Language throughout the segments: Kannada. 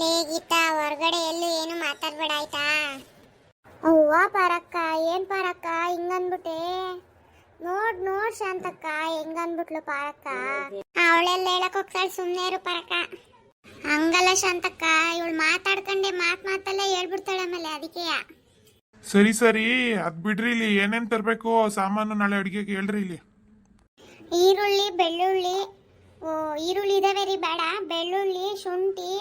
ಲೇ ಗೀತಾ, ಹೊರಗಡೆ ಎಲ್ಲೂ ಏನು ಮಾತಾಡ್ಬೇಡ ಆಯ್ತಾ? ಅವ್ವ ಪಾರಕ್ಕ, ಏನ್ ಪಾರಕ್ಕ ಹಿಂಗನ್ಬಿಟ್ಟೆ? ನೋಡ್ ನೋಡ್ ಶಾಂತಕ್ಕ ಹೆಂಗನ್ಬಿಟ್ಲು ಪಾರಕ್ಕ. ಅವಳೆಲ್ಲ ಹೇಳಕ್ ಹೋಗ್ತಾಳೆ, ಸುಮ್ಮನೆ ಇರು ಪಾರಕ್ಕ. ಹಂಗಲ್ಲ ಶಾಂತಕ್ಕ, ಇವಳು ಮಾತಾಡ್ಕೊಂಡೆ ಮಾತಲ್ಲೇ ಹೇಳ್ಬಿಡ್ತಾಳೆ ಆಮೇಲೆ, ಅದಕ್ಕೆ. ಸರಿ ಸರಿ, ಅದ್ ಬಿಡ್ರಿ. ಇಲ್ಲಿ ಏನೇನ್ ತರ್ಬೇಕು ಸಾಮಾನು ನಾಳೆ ಅಡಿಗೆಗೆ ಹೇಳ್ರಿ. ಇಲ್ಲಿ ಈರುಳ್ಳಿ, ಬೆಳ್ಳುಳ್ಳಿ. ಈರುಳ್ಳಿ ಇದಾವೆ ರೀ, ಬೇಡ. ಬೆಳ್ಳುಳ್ಳಿ, ಶುಂಠಿ,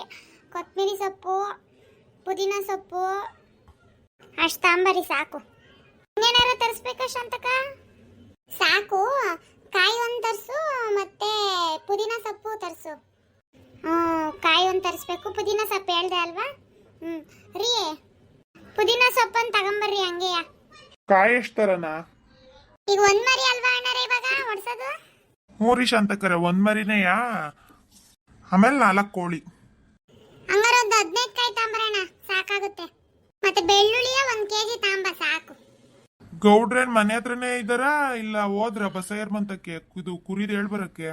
ಕೊತ್ತಂಬರಿ ಸೊಪ್ಪು, ಪುದೀನ ಸೊಪ್ಪು ಅಷ್ಟು ತಾಂಬರಿ ಸಾಕು. ಇನ್ನೇನಾರು ತರಿಸ್ಬೇಕಾ ಶಾಂತಕ? ಸಾಕು. ಕಾಯಿ ಒಂದು ತರಿಸು, ಮತ್ತೆ ಪುದೀನ ಸೊಪ್ಪು ತರಿಸು. ಕಾಯಿ ಒಂದು ತರಿಸ್ಬೇಕು, ಪುದೀನ ಸೊಪ್ಪು ಹೇಳ್ದೆ ಅಲ್ವಾ? ರೀ, ಪುದೀನ ಸೊಪ್ಪನ್ನು ತಗೊಂಬರ್ರಿ ಹಂಗೆಯ. ಕಾಯಿ ಎಷ್ಟು ತರನ? ಈಗ ಒಂದ್ ಮರಿ ಅಲ್ವಾ ಅಣ್ಣರೇ ಇವಾಗ ಹೊಡ್ಸೋದು? ಮೂರಿ ಶಾಂತಕರ, ಒಂದ್ ಮರಿನೆಯಾ? ಆಮೇಲೆ 4 ಕೋಳಿ. ಹಂಗಾರ ಒಂದು 15 ಕಾಯಿ ತಾಂಬರೋಣ, ಸಾಕಾಗುತ್ತೆ. ಮತ್ತೆ ಬೆಳ್ಳುಳ್ಳಿಯ 1 kg ತಾಂಬ ಸಾಕು. ಗೌಡ್ರೇನ್ ಮನೆ ಹತ್ರನೇ ಇದ್ದಾರ, ಇಲ್ಲ ಹೋದ್ರ ಬಸಯ್ಯರ್ ಮಂತಕ್ಕೆ ಇದು ಕುರಿದು ಹೇಳ್ಬರಕ್ಕೆ?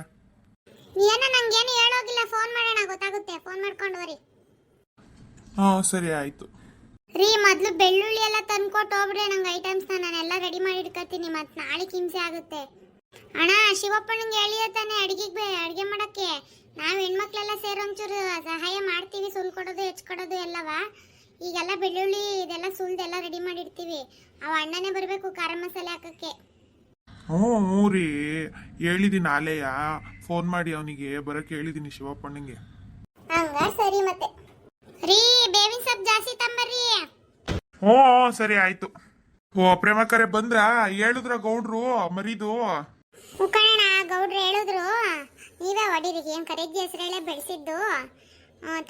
ಏನೋ ನಂಗೇನು ಹೇಳೋಗಿಲ್ಲ, ಫೋನ್ ಮಾಡೋಣ, ಗೊತ್ತಾಗುತ್ತೆ. ಫೋನ್ ಮಾಡ್ಕೊಂಡು ಬರಿ. ಸರಿ ಆಯ್ತು. ರೀ, ಮೊದ್ಲು ಬೆಳ್ಳುಳ್ಳಿ ಎಲ್ಲ ತಂದ್ಕೊಟ್ಟು ಹೋಗ್ಬಿಡ್ರೆ ನಂಗೆ ಐಟಮ್ಸ್ನ ನಾನೆಲ್ಲ ರೆಡಿ ಮಾಡಿ ಇಟ್ಕೊತೀನಿ, ಮತ್ತೆ ನಾಳೆ ಹಿಂಸೆ ಆಗುತ್ತೆ. ಅಣ್ಣ, ಶಿವಪ್ಪನಿಗೆ ಹೇಳಿದ ತಾನೆ ಅಡಿಗೆ ಮಾಡಕ್ಕೆ. ನಾವು ಹೆಣ್ಮಕ್ಳೆಲ್ಲ ಸೇರಿ ಒಂಚೂರು ಸಹಾಯ ಮಾಡ್ತೀವಿ, ಸುಲ್ಕೊಡೋದು ಹೆಚ್ಕೊಡೋದು ಎಲ್ಲವಾ. ಈಗೆಲ್ಲ ಬೆಳ್ಳುಳ್ಳಿ ಇದೆಲ್ಲ ಸುಲ್ದೆಲ್ಲ ರೆಡಿ ಮಾಡಿರ್ತೀವಿ. ಅವ ಅಣ್ಣನೇ ಬರಬೇಕು ಖಾರ ಮಸಾಲೆ ಹಾಕಕ್ಕೆ. ಮೂರಿ ಹೇಳಿದೀನಿ ಆಲೆಯ, ಫೋನ್ ಮಾಡಿ ಅವನಿಗೆ ಬರಕ್ಕೆ ಹೇಳಿದೀನಿ ಶಿವಪ್ಪಣ್ಣಂಗೆ. ಹಂಗ ಸರಿ. ಮತ್ತೆ ರೀ, ಬೇವಿನ ಸೊಪ್ಪು ಜಾಸ್ತಿ ತಂಬರ್ರಿ. ಸರಿ ಆಯ್ತು. ಪ್ರೇಮಕರೆ ಬಂದ್ರ? ಹೇಳಿದ್ರ ಗೌಡ್ರು ಮರಿದು? ಮುಖಣ್ಣ, ಗೌಡ್ರು ಹೇಳಿದ್ರು. ನೀವೇ ಹೊಡಿರಿ, ಏನ್ ಕರೆಜ್ಜಿ ಹೆಸರೇಳೆ ಬೆಳೆಸಿದ್ದು.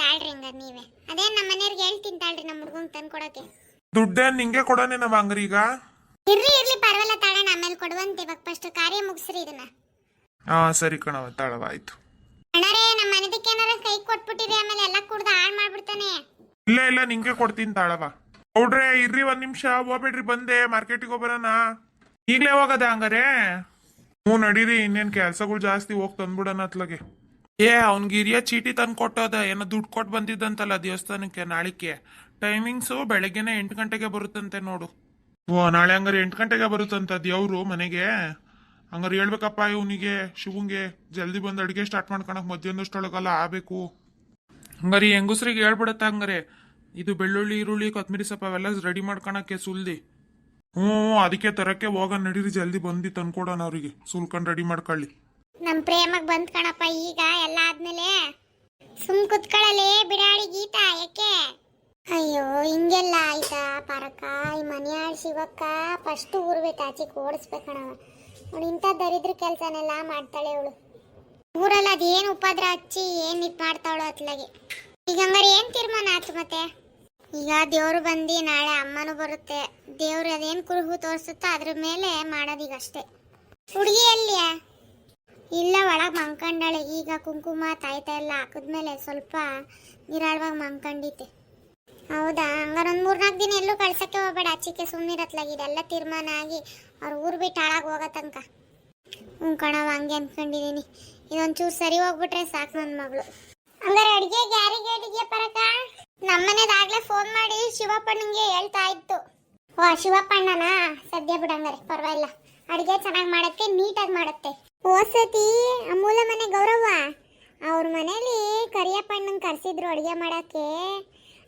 ತಾಳ್ರಿ ಹಂಗಾರ ನೀವೇ. ಅದೇ ನಮ್ಮ ಮನೆಯವ್ರಿಗೆ ಹೇಳ್ತೀನಿ ತಾಳ್ರಿ, ನಮ್ಮ ಹುಡ್ಗಂಗೆ ತಂದು ಕೊಡೋಕೆ. ದುಡ್ಡೇನ್ ನಿಂಗೆ ಕೊಡೋನೆ ನಮ್ಮ ಅಂಗರೀಗ? ಇರ್ಲಿ ಪರವಾಗಿಲ್ಲ, ತಾಳಣ್ಣ, ಆಮೇಲೆ ಕೊಡುವಂತೆ. ಇವಾಗ ಫಸ್ಟ್ ಕಾರ್ಯ ಮುಗಿಸ್ರಿ ಇದನ್ನ. ಸರಿ ಕಣವ, ತಾಳವ ಆಯ್ತು. ಅಣ್ಣರೇ, ನಮ್ಮ ಮನೆದಕ್ಕೆ ಏನಾರ ಕೈ ಕೊಟ್ಬಿಟ್ಟಿರಿ, ಆಮೇಲೆ ಎಲ್ಲ ಕುಡ್ದು ಹಾಳು ಮಾಡ್ಬಿಡ್ತಾನೆ. ಇಲ್ಲ ನಿಂಗೆ ಕೊಡ್ತೀನಿ ತಾಳವ. ಗೌಡ್ರೆ ಇರ್ರಿ, 1 ನಿಮಿಷ ಹೋಗ್ಬೇಡ್ರಿ, ಬಂದೆ ಮಾರ್ಕೆಟಿಗೆ ಹೋಗ್ಬರೋಣ. ಈಗ್ಲೇ ಹೋಗದ ಹಂಗಾರೆ? ನಡೀರಿ, ಇನ್ನೇನ್ ಕೆಲ್ಸಗಳು ಜಾಸ್ತಿ, ಹೋಗಿ ತಂದ್ಬಿಡೋಣ ಅತ್ಲಗೆ. ಅವ್ನಿಗೆ ಹಿರಿಯ ಚೀಟಿ ತಂದು ಕೊಟ್ಟೋದ, ಏನೋ ದುಡ್ಡು ಕೊಟ್ಟು ಬಂದಿದ್ದಂತಲ್ಲ ದೇವಸ್ಥಾನಕ್ಕೆ. ನಾಳಿಕೆ ಟೈಮಿಂಗ್ಸು ಬೆಳಗ್ಗೆನೆ 8 ಗಂಟೆಗೆ ಬರುತ್ತಂತೆ ನೋಡು. ನಾಳೆ ಹಂಗಾರೆ 8 ಗಂಟೆಗೆ ಬರುತ್ತಂತ ದೇವ್ರು ಮನೆಗೆ. ಹಂಗಾರೆ ಹೇಳ್ಬೇಕಪ್ಪ ಇವನಿಗೆ, ಶಿವಂಗೆ ಜಲ್ದಿ ಬಂದು ಅಡಿಗೆ ಸ್ಟಾರ್ಟ್ ಮಾಡ್ಕೊಳಕ್ ಮಧ್ಯಾಹ್ನದಷ್ಟೊಳಗಲ್ಲ ಆಗ್ಬೇಕು. ಹಂಗಾರೆ ಹೆಂಗಸ್ರಿಗೆ ಹೇಳ್ಬಿಡತ್ತ ಹಂಗಾರೆ, ಇದು ಬೆಳ್ಳುಳ್ಳಿ, ಈರುಳ್ಳಿ, ಕೊತ್ತಂಬರಿ ಸೊಪ್ಪು ಅವೆಲ್ಲ ರೆಡಿ ಮಾಡ್ಕೊಳಕ್ಕೆ ಸುಲ್ದಿ. ಅದಕ್ಕೆ ತರಕ್ಕೆ ಹೋಗ, ನಡೀರಿ ಜಲ್ದಿ ಬಂದು ತಂದ್ಕೊಡೋಣ ಅವ್ರಿಗೆ, ಸುಲ್ಕೊಂಡು ರೆಡಿ ಮಾಡ್ಕೊಳ್ಳಿ. ನಮ್ ಪ್ರೇಮಕ್ ಬಂದ್ ಕಣಪ್ಪ ಈಗ ಎಲ್ಲ ಆದ್ಮೇಲೆ. ಸುಮ್ ಕುತ್ಕೊಳ್ಳಲೇ ಬಿಡಾಡಿ ಗೀತಾ, ಯಾಕೆ? ಅಯ್ಯೋ, ಹಿಂಗೆಲ್ಲ ಆಯ್ತಾ ಪಾರಕ್ಕ? ಈ ಮನೆಯಾಳ ಶಿವಕ್ಕ ಫಸ್ಟ್ ಊರ್ ಬಿಟ್ಟು ಆಚೆಗೆ ಓಡಿಸ್ಬೇಕಣವ. ಅವಳು ಇಂಥ ದರಿದ್ರ ಕೆಲ್ಸನೆಲ್ಲ ಮಾಡ್ತಾಳೆ ಅವಳು. ಊರಲ್ಲಿ ಅದೇನು ಉಪದ್ರ ಹಚ್ಚಿ ಏನ್ ಇದ್ ಮಾಡ್ತಾವಳು ಅತ್ಲಾಗೆ. ಈಗ ಹಂಗಾರೆ ಏನ್ ತೀರ್ಮಾನ ಆಯ್ತು ಮತ್ತೆ? ಈಗ ದೇವ್ರು ಬಂದು ನಾಳೆ ಅಮ್ಮನೂ ಬರುತ್ತೆ. ದೇವ್ರು ಅದೇನ್ ಕುರುಹು ತೋರಿಸುತ್ತೋ ಅದ್ರ ಮೇಲೆ ಮಾಡೋದೀಗ ಅಷ್ಟೇ. ಹುಡುಗಿ ಎಲ್ಲಿಯ? ಇಲ್ಲ, ಒಳಗೆ ಮಂಕಂಡಾಳೆ. ಈಗ ಕುಂಕುಮ ತಾಯ್ತಾ ಎಲ್ಲ ಹಾಕಿದ್ಮೇಲೆ ಸ್ವಲ್ಪ ನಿರಾಳವಾಗಿ ಮಂಕಂಡಿತೆ. ಹೌದಾ? ಹಂಗಾರೆ ಒಂದು 3-4 ದಿನ ಎಲ್ಲೂ ಕಳ್ಸಕ್ಕೆ ಹೋಗ್ಬೇಡ ಆಚಿಕೆ, ಸುಮ್ಮನಿರತ್ಲಾಗಿ. ಇದೆಲ್ಲ ತೀರ್ಮಾನ ಆಗಿ ಅವ್ರು ಊರು ಬಿಟ್ಟು ಹಾಳಾಗಿ ಹೋಗೋ ತನಕ. ಕಣವ, ಹಂಗೆ ಅನ್ಕೊಂಡಿದೀನಿ. ಇದೊಂಚೂರು ಸರಿ ಹೋಗ್ಬಿಟ್ರೆ ಸಾಕು ನನ್ನ ಮಗಳು. ಹಂಗಾರೆ ಅಡಿಗೆಗೆ ಯಾರಿಗೆ ಹೇಳಿದ್ಯಾ ಪರಕ? ನಮ್ಮನೆದಾಗ್ಲೇ ಫೋನ್ ಮಾಡಿ ಶಿವಪ್ಪಣ್ಣಂಗೆ ಹೇಳ್ತಾ ಇತ್ತು. ಶಿವಪ್ಪಣ್ಣನಾ? ಸದ್ಯ ಬಿಡಂಗಾರೆ ಪರವಾಗಿಲ್ಲ, ಅಡಿಗೆ ಚೆನ್ನಾಗಿ ಮಾಡುತ್ತೆ, ನೀಟಾಗಿ ಮಾಡುತ್ತೆ. ಓಸತಿ ಅಮೂಲ ಮನೆ ಗೌರವ ಅವ್ರ ಮನೇಲಿ ಕರಿಯಪ್ಪಣ್ಣಂಗೆ ಕರ್ಸಿದ್ರು ಅಡಿಗೆ ಮಾಡಕ್ಕೆ.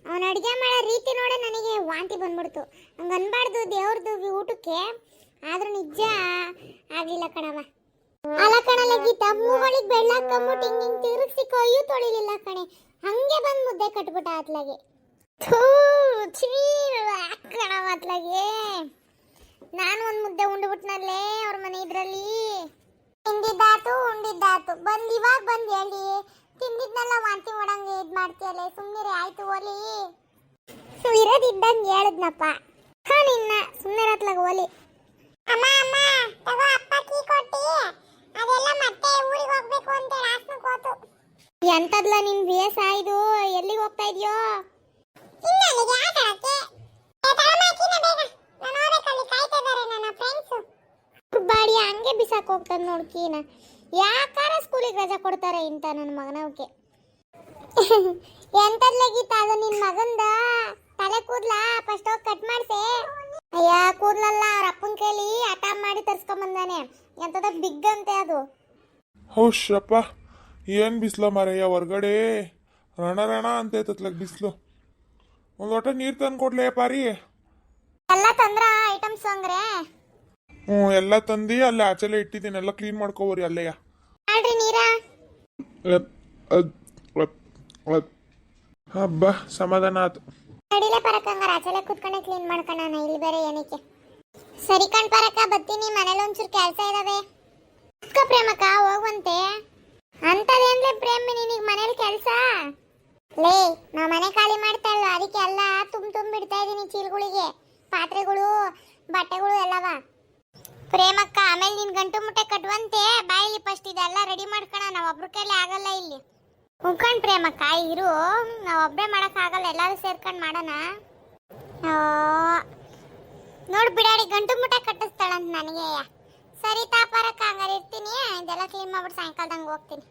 ಅವನ ಅಡಿಗೆ ಮಾಡೋ ರೀತಿ ನೋಡ ನನಗೆ ವಾಂತಿ ಬಂದ್ಬಿಡ್ತು. ಹಂಗೆ ಅನ್ಬಾರ್ದು ದೇವ್ರದ್ದು ಊಟಕ್ಕೆ, ಆದ್ರೂ ನಿಜ ಆಗ್ಲಿಲ್ಲ ಕಣವ. ಅಲ್ಲ ಕಣಲ್ಲ ಗೀತಾ, ಮೂಗಳಿಗೆ ಬೆಳ್ಳಾಕೊಂಬಿಟ್ಟು ಹಿಂಗೆ ತಿರುಗಿಸಿ ಕೊಯ್ಯು ತೊಳಿಲಿಲ್ಲ ಕಣೆ, ಹಂಗೆ ಬಂದು ಮುದ್ದೆ ಕಟ್ಬಿಟ್ಟ ಅತ್ಲಾಗೆ. ಕಣವ ಅತ್ಲಾಗೆ. ನಾನು ಒಂದು ಮುದ್ದೆ ಉಂಡ್ಬಿಟ್ನಲ್ಲೇ ಅವ್ರ ಮನೆ ಇದ್ರಲ್ಲಿ. ತಿಂದಿದ್ದಾತು ಉಂಡಿದ್ದಾತು, ಇವಾಗ ಬಂದು ಹೇಳಿ ತಿಂದಿದ್ನೆಲ್ಲ ವಾಂತಿ ಮಾಡಂಗೆ ಇದು ಮಾಡ್ತೀಯಲ್ಲ, ಸುಮ್ಮನೆ ಆಯ್ತು ಓಲಿ. ಇರೋದಿದ್ದಂಗೆ ಹೇಳಿದ್ನಪ್ಪ. ನಿನ್ನ ಸುಮ್ಮನೆ ಇರತ್ಲಾಗ ಓಲಿ. ಅಮ್ಮ ಅಮ್ಮ ತಗೋ, ಅಪ್ಪ ಕೀ ಕೊಟ್ಟಿ, ಅದೆಲ್ಲ ಮತ್ತೆ ಊರಿಗೆ ಹೋಗ್ಬೇಕು ಅಂತ ಹಾಸ್ನಕ್ಕೆ ಹೋತು. ಎಂತದ್ಲ ನಿನ್ ಬೇಸ ಇದು? ಎಲ್ಲಿಗೆ ಹೋಗ್ತಾ ಇದೆಯೋ? ಇನ್ನಲ್ಲಿಗೆ ಆಟಾಡಕ್ಕೆ. ಬಾಡಿ ಹಂಗೆ ಬಿಸಾಕ್ ಹೋಗ್ತಾನೆ ನೋಡ್ಕೀನ. ಯಾಕಾರ ಸ್ಕೂಲಿಗೆ ರಜಾ ಕೊಡ್ತಾರೆ ಇಂತ ನನ್ನ ಮಗನವಕ್ಕೆ. ಎಂತದ್ಲೆ ಗೀತಾ ಅದು ನಿನ್ ಮಗಂದ ತಲೆ ಕೂದ್ಲ ಫಸ್ಟ್ ಹೋಗಿ ಕಟ್ ಮಾಡ್ಸೆ. ಅಯ್ಯ ಕೂದ್ಲಲ್ಲ ಅವ್ರ ಅಪ್ಪನ ಕೈಲಿ ಆಟ ಮಾಡಿ ತರ್ಸ್ಕೊಂಡ್ ಬಂದಾನೆ. ಎಂತದ ಬಿಗ್ ಅಂತೆ ಅದು. ಹೌಶಪ್ಪ ಏನು ಬಿಸಿಲ ಮಾರಯ್ಯ ಹೊರ್ಗಡೆ ರಣ ರಣ ಅಂತ ಐತತ್ಲಕ್ ಬಿಸಿಲು. ಒಂದು ಲೋಟ ನೀರು ತಂದು ಕೊಡ್ಲೇ ಪಾರಿ. ಎಲ್ಲ ತಂದ್ರ ಐಟಮ್ಸ್ ಹಂಗ್ರೆ ಎಲ್ಲ ತಂದು ಅಲ್ಲಿ ಆಚೆಲೆ ಇಟ್ಟಿದ್ದೀನಿ, ಎಲ್ಲ ಕ್ಲೀನ್ ಮಾಡ್ಕೋಬೋರಿ ಅಲ್ಲೆಯ. ಮಾಡ್ರಿ ನೀರಾ. ಹಬ್ಬ ಸಮಾಧಾನ ಆತು. ನಡಿಲೆ ಪರಕ ಹಂಗಾರ ಆಚೆಲೆ ಕುತ್ಕೊಂಡೆ ಕ್ಲೀನ್ ಮಾಡ್ಕೊಳ್ಳೋಣ, ಇಲ್ಲಿ ಬೇರೆ ಏನಕ್ಕೆ. ಸರಿ ಕಣ್ ಪರಕ ಬರ್ತೀನಿ, ಮನೇಲಿ ಒಂಚೂರು ಕೆಲಸ ಇದಾವೆ. ಪ್ರೇಮಕ್ಕ ಹೋಗುವಂತೆ ಅಂತದೇನ್ಲೆ ಪ್ರೇಮ್ ನಿನಗೆ ಮನೇಲಿ ಕೆಲಸ? ಲೇ ನಾ ಮನೆ ಖಾಲಿ ಮಾಡ್ತಾ ಇಲ್ವ, ಅದಕ್ಕೆ ಎಲ್ಲ ತುಂಬಿಡ್ತಾ ಇದೀನಿ ಚೀಲಗಳಿಗೆ, ಪಾತ್ರೆಗಳು ಬಟ್ಟೆಗಳು ಎಲ್ಲವ. ಪ್ರೇಮಕ್ಕ ಆಮೇಲೆ ನಿನ್ ಗಂಟು ಮುಟ್ಟೆ ಕಟ್ಟುವಂತೆ ಬಾಯಿಲಿ ಫಸ್ಟ್ ಇದೆಲ್ಲ ರೆಡಿ ಮಾಡ್ಕೋಣ, ನಾವ್ ಒಬ್ರ ಕೈಲಿ ಆಗಲ್ಲ ಇಲ್ಲಿ. ಉಳ್ಕೊಂಡ್ ಪ್ರೇಮಕ್ಕ ಇರು, ನಾವ್ ಒಬ್ರೇ ಮಾಡಕ್ ಆಗಲ್ಲ, ಎಲ್ಲಾರು ಸೇರ್ಕೊಂಡ್ ಮಾಡೋಣ. ನೋಡ್ ಬಿಡಾಡಿ ಗಂಟು ಮುಟ್ಟೆ ಕಟ್ಟಿಸ್ತಾಳಂತ ನನಗೆ. ಸರಿ ತಾಪರಕ್ಕ ಹಂಗಾರೆ ಇರ್ತೀನಿ, ಇದೆಲ್ಲ ಕ್ಲೀನ್ ಮಾಡ್ಬಿಟ್ಟು ಸಾಯಂಕಾಲದಂಗೆ ಹೋಗ್ತೀನಿ.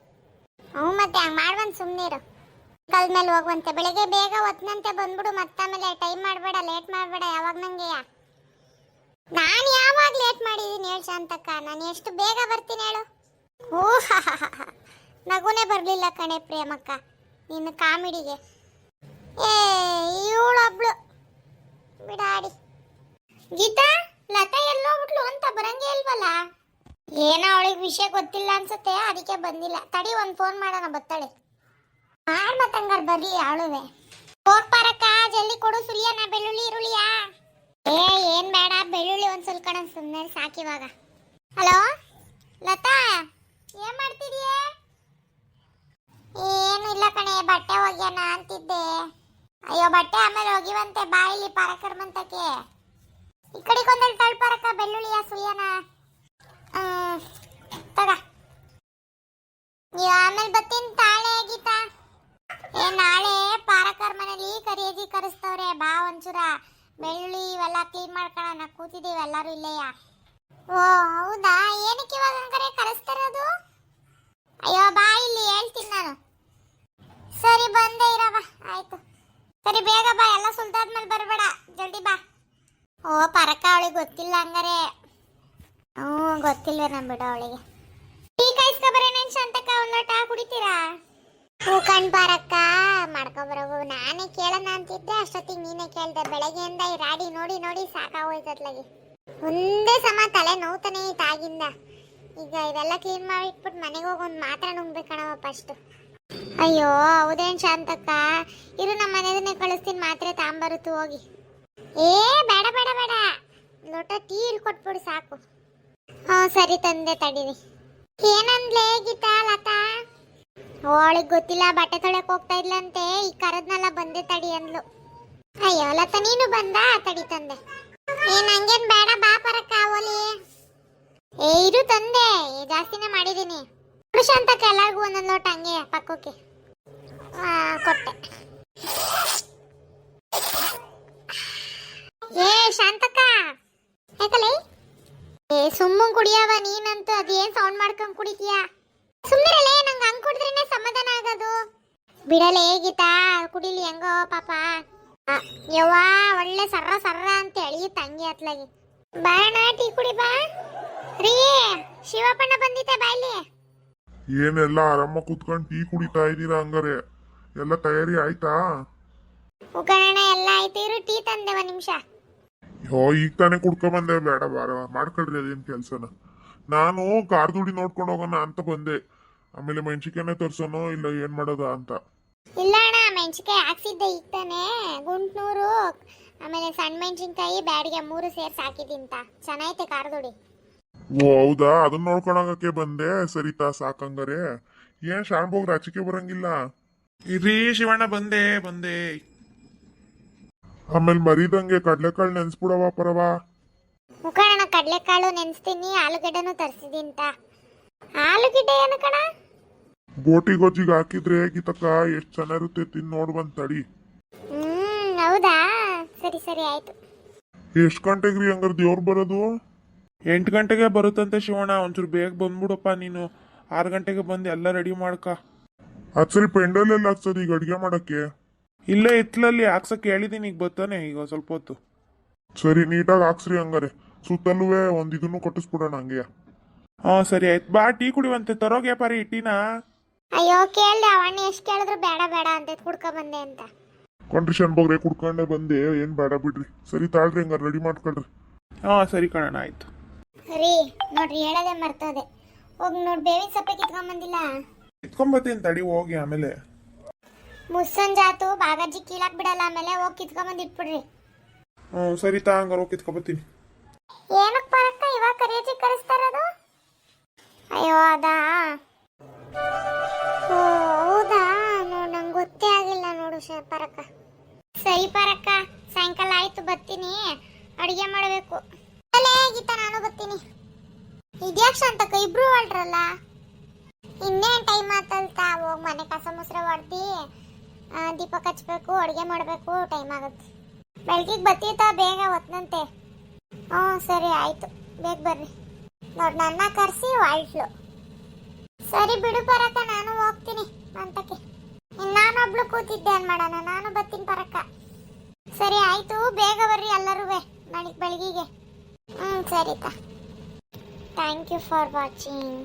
ಹ್ಞೂ ಮತ್ತೆ ಹಂಗೆ ಮಾಡುವಂತ ಸುಮ್ಮನೆ ಇರು. ಕಲ್ಮೇಲೆ ಹೋಗುವಂತೆ ಬೆಳಿಗ್ಗೆ ಬೇಗ ಹೊತ್ತಿನಂತೆ ಬಂದ್ಬಿಡು, ಮತ್ತಾಮೇಲೆ ಟೈಮ್ ಮಾಡಬೇಡ, ಲೇಟ್ ಮಾಡಬೇಡ. ಯಾವಾಗ ನಂಗೆ ನಾನು ಯಾವಾಗ ಲೇಟ್ ಮಾಡಿದ್ದೀನಿ ಹೇಳು ಶಾಂತಕ್ಕ, ನಾನು ಎಷ್ಟು ಬೇಗ ಬರ್ತೀನಿ ಹೇಳು. ಓ ನಗುನೇ ಬರಲಿಲ್ಲ ಕಣೆ ಪ್ರೇಮಕ್ಕ ನಿನ್ನ ಕಾಮಿಡಿಗೆ. ಏ ಇವಳೊಬ್ಳು ಬಿಡಾಡಿ. ಗೀತಾ ಲತಾ ಎಲ್ಲೋಗ್ಬಿಟ್ಲು ಅಂತ ಬರಂಗೇ ಇಲ್ವಲ್ಲ? ಏನೋ ಅವಳಿಗೆ ವಿಷಯ ಗೊತ್ತಿಲ್ಲ ಅನ್ಸುತ್ತೆ, ಅದಕ್ಕೆ ಬಂದಿಲ್ಲ. ತಡಿ ಒಂದು ಫೋನ್ ಮಾಡೋಣ, ಬತ್ತಾಳೆ. ಮತ್ತಂಗಾರ ಬರ್ಲಿ ಅವಳುವೆ. ಹೋಗ್ಪಾರಕ್ಕ ಜಲ್ದಿ ಕೊಡು ಸುಲಿಯನ ಬೆಳ್ಳುಳ್ಳಿ ಈರುಳ್ಳಿಯಾ? ಏನ್ ಬೇಡ, ಬೆಳ್ಳುಳ್ಳಿ ಒಂದ್ ಸ್ವಲ್ಪ ಕಣ ಸುಮ್ಮನೆ ಸಾಕಿವಾಗ. ಹಲೋ ಲತಾ, ಏನ್ ಮಾಡ್ತಿದೀಯ? ಏನು ಇಲ್ಲ ಕಣೆ, ಬಟ್ಟೆ ಒಗ್ಯಾನ ಅಂತಿದ್ದೆ. ಅಯ್ಯೋ ಬಟ್ಟೆ ಆಮೇಲೆ ಒಗಿವಂತೆ, ಬಾಯಿಲಿ ಪಾರಕರ್ ಮಂತಕ್ಕೆ. ಈ ಕಡೆಗೆ ಒಂದಲ್ಲಿ ತಳ್ಪಾರಕ್ಕ ಬೆಳ್ಳುಳ್ಳಿಯ ಸುಲಿಯನ ತಗ. ಆಮೇಲೆ ಬತ್ತೀನಿ ತಾಳೆ ಗೀತಾ. ನಾಳೆ ಪಾರಕರ್ ಮನೇಲಿ ಕರಿಯಜಿ ಕರೆಸ್ತವ್ರೆ, ಬಾ ಒಂಚೂರ ಬೆಳ್ಳುಳ್ಳಿ ಇವೆಲ್ಲ ಕ್ಲೀನ್ ಮಾಡ್ಕೊಳ್ಳೋಣ, ಕೂತಿದ್ದೀವಿ ಎಲ್ಲರೂ ಇಲ್ಲೆಯ. ಓ ಹೌದಾ, ಏನಕ್ಕೆ ಇವಾಗ ಹಂಗಾರೆ ಕರೆಸ್ತಾರದು? ಅಯ್ಯೋ ಬಾ ಇಲ್ಲಿ ಹೇಳ್ತೀನಿ ನಾನು. ಸರಿ ಬಂದೆ ಇರವ, ಆಯ್ತು. ಸರಿ ಬೇಗ ಬಾ, ಎಲ್ಲ ಸುಲ್ತಾದ್ಮೇಲೆ ಬರಬೇಡ, ಜಲ್ದಿ ಬಾ. ಓ ಪರಕ ಅವಳಿಗೆ ಗೊತ್ತಿಲ್ಲ ಹಂಗಾರೆ. ಹ್ಞೂ ಗೊತ್ತಿಲ್ವೇ ನಮ್ ಬಿಡ ಅವಳಿಗೆ. ಟೀ ಕಾಯಿಸ್ಕೊಬರೇನೇನು ಶಾಂತಕ್ಕ, ಒಂದು ಲೋಟ ಕುಡಿತೀರಾ? ಹೂ ಕಣ್ ಪಾರಕ್ಕ ಮಾಡ್ಕೊಬರವು. ನಾನೇ ಕೇಳೋಣ ಅಂತಿದ್ದೆ, ಅಷ್ಟೊತ್ತಿಗೆ ನೀನೇ ಕೇಳ್ದೆ. ಬೆಳಗ್ಗೆಯಿಂದ ಈ ರಾಡಿ ನೋಡಿ ನೋಡಿ ಸಾಕಾಗೋಯ್ತತ್ಲಾಗಿ, ಒಂದೇ ಸಮ ತಲೆ ನೋವ್ತಾನೆ ಇತ್ತಾಗಿಂದ. ಈಗ ಇವೆಲ್ಲ ಕ್ಲೀನ್ ಮಾಡಿ ಇಟ್ಬಿಟ್ಟು ಮನೆಗೆ ಹೋಗಿ ಒಂದು ಮಾತ್ರ ನುಂಗ್ಬೇಕಣವ ಫಸ್ಟ್. ಅಯ್ಯೋ ಹೌದೇನು ಶಾಂತಕ್ಕ, ಇರು ನಮ್ಮ ಮನೆಯದನ್ನೇ ಕಳಿಸ್ತೀನಿ, ಮಾತ್ರೆ ತಾಂಬರುತ್ತು ಹೋಗಿ. ಏ ಬೇಡ ಬೇಡ ಬೇಡ, ಲೋಟ ಟೀ ಇಲ್ಲಿ ಕೊಟ್ಬಿಡು ಸಾಕು. ಹ್ಞೂ ಸರಿ ತಂದೆ ತಡೀರಿ. ಏನಂದ್ಲೇ ಗೀತಾ ಲತಾ? ಅವಳಿಗೆ ಗೊತ್ತಿಲ್ಲ, ಬಟ್ಟೆ ತೊಳೆಕ್ ಹೋಗ್ತಾ ಇದ್ಲಂತೆ, ಈ ಕರದ್ನೆಲ್ಲ ಬಂದೆ ತಡಿ ಅಂದ್ಲು. ಅಯ್ಯೋ ಲತಾ ನೀನು ಬಂದ, ತಡಿ ತಂದೆ. ನಂಗೇನ್ ಬೇಡ, ಬಾ ಪರಕ್ಕ ಓಲಿ. ಇರು ತಂದೆ, ಜಾಸ್ತಿನೇ ಮಾಡಿದೀನಿ. ಶಾಂತಕ್ಕ ಎಲ್ಲರಿಗೂ ಒಂದೊಂದು ಲೋಟ ಹಂಗೆ ಪಕ್ಕಕ್ಕೆ ಕೊಟ್ಟೆ. ಏ ಶಾಂತಕ್ಕ ಯಾಕಲೇ ಸುಮ್ಮನೆ ಕುಡಿಯವ ನೀನಂತೂ, ಅದೇನ್ ಸೌಂಡ್ ಮಾಡ್ಕೊಂಡ್ ಕುಡಿತೀಯ? ಸುಮ್ಮನೆ ನಂಗೆ ಹಂಗ್ ಕುಡಿದ್ರೇನೆ ಸಮಾಧಾನ ಆಗೋದು. ಬಿಡಲೇ ಗೀತಾ, ಕುಡಿಲಿ ಹೆಂಗೋ ಪಾಪ. ಯವ್ವ ಒಳ್ಳೆ ಸರ್ರ ಸರ್ರ ಅಂತ ಹೇಳಿ ತಂಗಿ ಹತ್ಲಾಗಿ. ಬಾಣ ಟೀ ಕುಡಿ ಬಾ. ರೀ ಶಿವಪ್ಪಣ್ಣ ಬಂದಿತ್ತೆ ಬಾಯ್ಲಿ. ಏನೆಲ್ಲ ಆರಾಮ ಕುತ್ಕೊಂಡು ಟೀ ಕುಡಿತಾ ಇದ್ದೀರಾ ಹಂಗಾರೆ? ಎಲ್ಲ ತಯಾರಿ ಆಯ್ತಾ? ಉಕರಣ ಎಲ್ಲ ಆಯ್ತು, ಇರು ಟೀ ತಂದೆ ಒಂದ್ ನಿಮಿಷ. ಈಗ ತಾನೇ ಕುಡ್ಕೊಂಬಂದೆ, ಬೇಡ ಬಾರ ಮಾಡ್ಕೊಳ್ರಿ ಅದೇನ್ ಕೆಲ್ಸನ. ನಾನು ಕಾರ್ದುಡಿ ನೋಡ್ಕೊಂಡು ಹೋಗೋಣ ಅಂತ ಬಂದೆ, ಆಮೇಲೆ ಮೆಣಸಿಕಾಯೇ ತರ್ಸೋನೋ ಇಲ್ಲ ಏನ್ ಮಾಡೋದ ಅಂತ. ಇಲ್ಲ ಅಣ್ಣ, ಮೆಣಸಿನ್ಕಾಯಿ ಹಾಕ್ಸಿದ್ದೆ ಈಗ ತಾನೆ, ಗುಂಟ್ನೂರು ಆಮೇಲೆ ಸಣ್ಣ ಮೆಣಸಿನ್ಕಾಯಿ ಬ್ಯಾಡಿಗೆ 3 ಸೇರ್ಸಿ ಹಾಕಿದಿಂತ. ಚೆನ್ನಾಗೈತೆ ಕಾರ್ದುಡಿ. ಓ ಹೌದಾ, ಅದನ್ನ ನೋಡ್ಕೊಳಕ್ಕೆ ಬಂದೆ. ಸರಿತಾ ಸಾಕಂಗಾರೆ. ಏನ್ ಶಾಣ್ಭೋಗ್ ರಾಚಿಕೆ ಬರಂಗಿಲ್ಲ? ಇರ್ರಿ ಶಿವಣ್ಣ ಬಂದೆ ಬಂದೆ. ಆಮೇಲೆ ಮರಿದಂಗೆ ಕಡ್ಲೆಕಾಳು ನೆನ್ಸ್ಬಿಡವ ಪರವಾ. ಮುಖಣ್ಣ ಕಡ್ಲೆಕಾಳು ನೆನ್ಸ್ತೀನಿ, ಆಲೂಗಡ್ಡೆನೂ ತರ್ಸಿದಿಂತ. ಆಲೂಗಡ್ಡೆ ಏನು ಕಣ? ಗೋಟಿ ಗೊಜ್ಜಿಗೆ ಹಾಕಿದ್ರೆ ಗೀತಕ್ಕ ಎಷ್ಟ್ ಚೆನ್ನಾಗಿರುತ್ತೆ, ತಿನ್ ನೋಡ್ಬಂದ್ ತಡಿ. ಹೌದಾ, ಸರಿ ಸರಿ ಆಯ್ತು. ಎಷ್ಟ್ ಗಂಟೆಗ್ರಿ ಹಂಗಾರ ದೇವ್ರು ಬರೋದು? 8 ಗಂಟೆಗೆ ಬರುತ್ತಂತೆ ಶಿವಣ್ಣ, ಒಂಚೂರು ಬೇಗ ಬಂದ್ಬಿಡಪ್ಪ ನೀನು. 6 ಗಂಟೆಗೆ ಬಂದು ಎಲ್ಲ ರೆಡಿ ಮಾಡ್ಕ. ಅದ್ ಸರಿ ಪೆಂಡಲ್ ಎಲ್ಲ ಹಾಕ್ಸೋದು ಈಗ ಅಡ್ಗೆ ಮಾಡಕ್ಕೆ. ಇಲ್ಲೇ ಹಿತ್ಲಲ್ಲಿ ಹಾಕ್ಸಕ್ಕೆ ಹೇಳಿದೀನಿ, ಈಗ ಬರ್ತಾನೆ ಈಗ ಸ್ವಲ್ಪ ಹೊತ್ತು. ಸರಿ ನೀಟಾಗಿ ಹಾಕ್ಸ್ರಿ ಹಂಗಾರೆ. ಸುತ್ತಲೂ ಒಂದ್ ಇದನ್ನು ಕಟ್ಟಿಸ್ಬಿಡೋಣ ಹಂಗೆ. ಹಾ ಸರಿ ಆಯ್ತು, ಬಾ ಟೀ ಕುಡಿವಂತೆ. ತರೋಗೆ ಪಾರಿ ಟೀನಾ? ಅಯ್ಯೋ ಕೇಳ್ದೆ ಅವಣ್ಣ ಎಷ್ಟು ಕೇಳಿದ್ರು ಬೇಡ ಬೇಡ ಅಂತ ಕುಡ್ಕ ಬಂದೆ ಅಂತ. ಕಂಡ್ರಿಷನ್ ಬೋಗ್ರೆ ಕುಡ್ಕೊಂಡೆ ಬಂದೆ, ಏನ್ ಬೇಡ ಬಿಡ್ರಿ. ಸರಿ ತಾಳ್ರಿ ಹಂಗಾರೆ ರೆಡಿ ಮಾಡ್ಕೊಳ್ರಿ. ಹಾ ಸರಿ ಕಣಣ್ಣ, ಆಯ್ತು. ರೀ ನೋಡ್ರಿ ಹೇಳದೆ ಮರ್ತೋದೆ, ಹೋಗಿ ನೋಡಿ ಬೇವಿನ ಸೊಪ್ಪೆ ಕಿತ್ಕೊಂಬಂದಿಲ್ಲ. ಇಟ್ಕೊಂಬತ್ತೀನಿ ತಡಿ ಹೋಗಿ ಆಮೇಲೆ. ಮುಸ್ಸಂಜಾತು ಬಾಗಾಜಿ ಕೀಳಾಕ್ ಬಿಡಲ್ಲ, ಆಮೇಲೆ ಹೋಗಿ ಕಿತ್ಕೊಂಬಂದು ಇಟ್ಬಿಡ್ರಿ. ಹ್ಞೂ ಸರಿ ತಾ ಹಂಗಾರೆ ಹೋಗಿ ಕಿತ್ಕೊಬತ್ತೀನಿ. ಏನಕ್ಕೆ ಬರಕ್ಕ ಇವಾಗ ಕರಿಯಜಿ ಕಳಿಸ್ತಾರದು? ಅಯ್ಯೋ ಅದಾ, ಓ ಹೌದಾ, ನೋಡ್ ನಂಗೆ ಗೊತ್ತೇ ಆಗಿಲ್ಲ ನೋಡು ಪರಕ್ಕ. ಸರಿ ಪರಕ್ಕ, ಸಾಯಂಕಾಲ ಆಯ್ತು ಬರ್ತೀನಿ, ಅಡಿಗೆ ಮಾಡಬೇಕು. ಅಲ್ಲೇ ಗೀತಾ ನಾನು ಬರ್ತೀನಿ. ಇದ್ಯಾಕ್ಷ ಅಂತಕ್ಕ ಇಬ್ರು ಹೊರಟ್ರಲ್ಲ, ಇನ್ನೇನು ಟೈಮ್ ಆತಲ್ತಾ. ಹೋಗಿ ಮನೆ ಕಸ ಮುಸ್ರೆ ಹೊಡ್ದು ದೀಪ ಹಚ್ಬೇಕು, ಅಡುಗೆ ಮಾಡಬೇಕು, ಟೈಮ್ ಆಗುತ್ತೆ. ಬೆಳಗಿಗೆ ಬತ್ತೀತಾ ಬೇಗ ಹೊತ್ನಂತೆ. ಹ್ಞೂ ಸರಿ ಆಯ್ತು, ಬೇಗ ಬರ್ರಿ. ನೋಡಿ ನನ್ನ ಕರೆಸಿ ಹೊಳ್ಟ್ಲು. ಸರಿ ಬಿಡು ಪರಕ್ಕ, ನಾನು ಹೋಗ್ತೀನಿ ಅಂತಕ್ಕೆ. ನಾನೊಬ್ಳು ಕೂತಿದ್ದೆ ಅನ್ ಮಾಡೋಣ, ನಾನು ಬರ್ತೀನಿ ಪರಕ್ಕ. ಸರಿ ಆಯ್ತು, ಬೇಗ ಬರ್ರಿ ಎಲ್ಲರೂ ಬೆಳಗಿಗೆ. ಸರಿ ಥ್ಯಾಂಕ್ ಯು ಫಾರ್ ವಾಚಿಂಗ್.